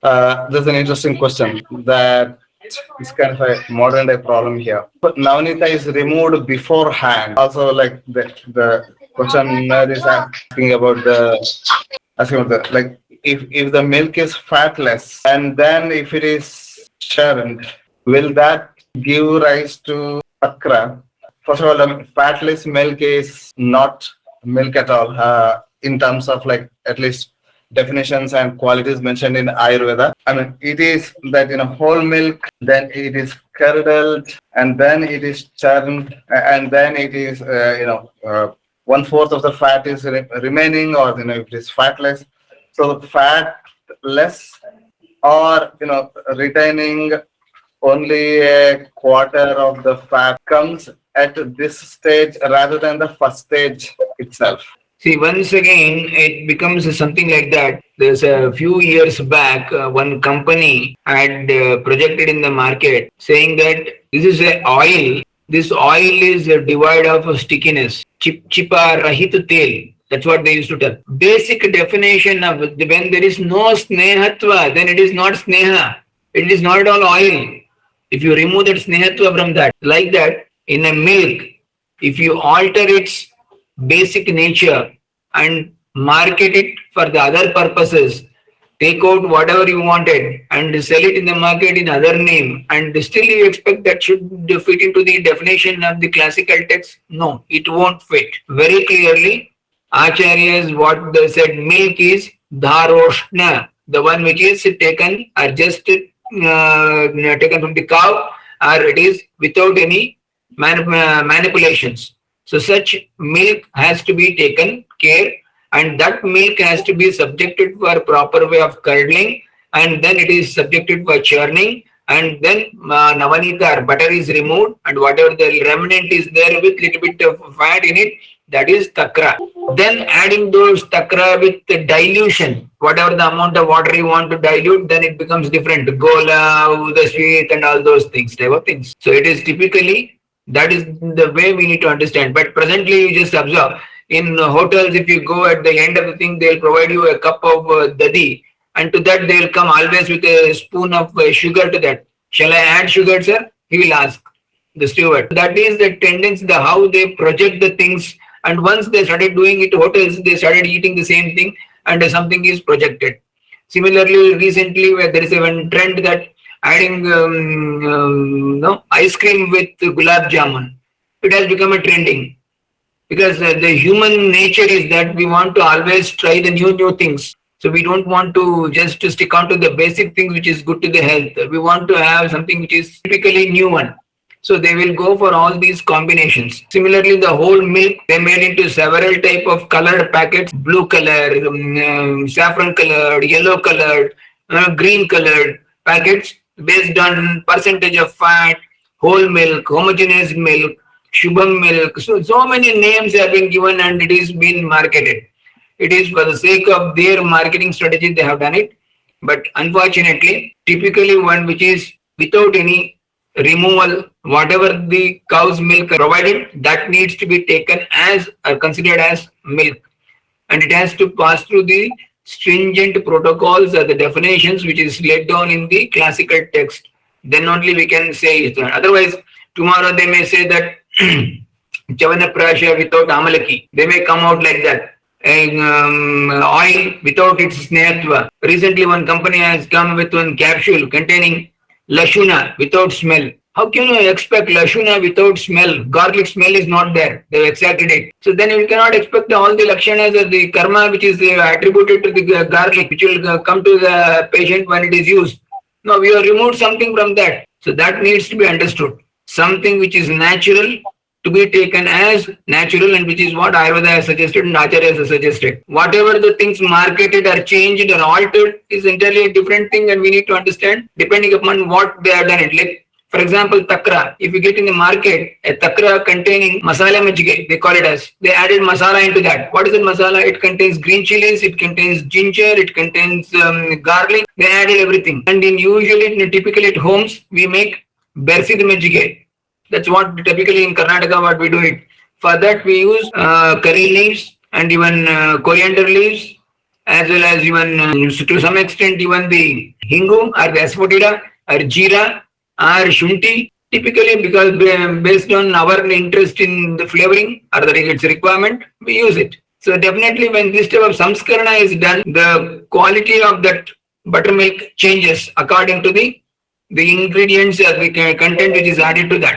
There's an interesting question that is kind of a modern day problem here. But Navnita is removed beforehand. Also, like the question is asking about the like if the milk is fatless and then if it is churned, will that give rise to sakra? First of all, fatless milk is not milk at all in terms of like at least definitions and qualities mentioned in Ayurveda. I mean, it is that whole milk, then it is curdled, and then it is churned, and then it is one fourth of the fat is remaining, or if it is fatless. So fatless, or retaining only a quarter of the fat comes at this stage rather than the first stage itself. See, once again, it becomes something like that. There's a few years back, one company had projected in the market saying that this is a oil. This oil is devoid of stickiness. Chipa rahit tel. That's what they used to tell. Basic definition of when there is no snehatva, then it is not sneha. It is not at all oil. If you remove that snehatva from that, like that, in a milk, if you alter its basic nature and market it for the other purposes, take out whatever you wanted and sell it in the market in other name, and still you expect that should fit into the definition of the classical text? No, it won't fit. Very clearly, Acharyas, what they said, milk is dharoshna, the one which is taken or just taken from the cow, or it is without any manipulations. So such milk has to be taken care, and that milk has to be subjected for proper way of curdling, and then it is subjected for churning, and then navanita or butter is removed, and whatever the remnant is there with little bit of fat in it, that is takra. Then adding those takra with the dilution, whatever the amount of water you want to dilute, then it becomes different. Gola, the sweet, and all those things, type of things. So it is typically, that is the way we need to understand. But presently, you just observe in hotels, if you go at the end of the thing, they'll provide you a cup of dadi, and to that they'll come always with a spoon of sugar to that. Shall I add sugar, sir? He will ask the steward. That is the tendency, the how they project the things. And once they started doing it to hotels, they started eating the same thing, and something is projected. Similarly, recently, where there is a one trend that adding ice cream with gulab jamun, it has become a trending, because the human nature is that we want to always try the new things. So we don't want to just to stick on to the basic things which is good to the health. We want to have something which is typically new one. So they will go for all these combinations. Similarly, the whole milk, they made into several type of colored packets: blue color, saffron colored, yellow colored, green colored packets based on percentage of fat, whole milk, homogeneous milk, Shubham milk. So many names have been given, and it is been marketed. It is for the sake of their marketing strategy they have done it. But unfortunately, typically one which is without any removal, whatever the cow's milk provided, that needs to be taken as or considered as milk, and it has to pass through the stringent protocols or the definitions which is laid down in the classical text. Then only we can say it. Otherwise, tomorrow they may say that Chavana Prasha without Amalaki. They may come out like that. Oil without its snehatva. Recently, one company has come with one capsule containing Lashuna without smell. How can you expect Lashuna without smell? Garlic smell is not there. They extracted it. So then you cannot expect all the lakshanas or the karma which is attributed to the garlic, which will come to the patient when it is used. No, we have removed something from that. So that needs to be understood. Something which is natural to be taken as natural, and which is what Ayurveda has suggested and Acharyas has suggested. Whatever the things marketed or changed or altered is entirely a different thing, and we need to understand depending upon what they have done it. Like, for example, takra. If you get in the market a takra containing masala majige, they call it as, they added masala into that. What is it masala? It contains green chilies, it contains ginger, it contains garlic. They added everything. And typically at homes, we make bersid majige. That's what typically in Karnataka what we do it. For that we use curry leaves and even coriander leaves, as well as even to some extent even the hingu or the asafoetida or jeera or shunti. Typically, because based on our interest in the flavoring or its requirement, we use it. So definitely when this type of samskarana is done, the quality of that buttermilk changes according to the ingredients or the content which is added to that.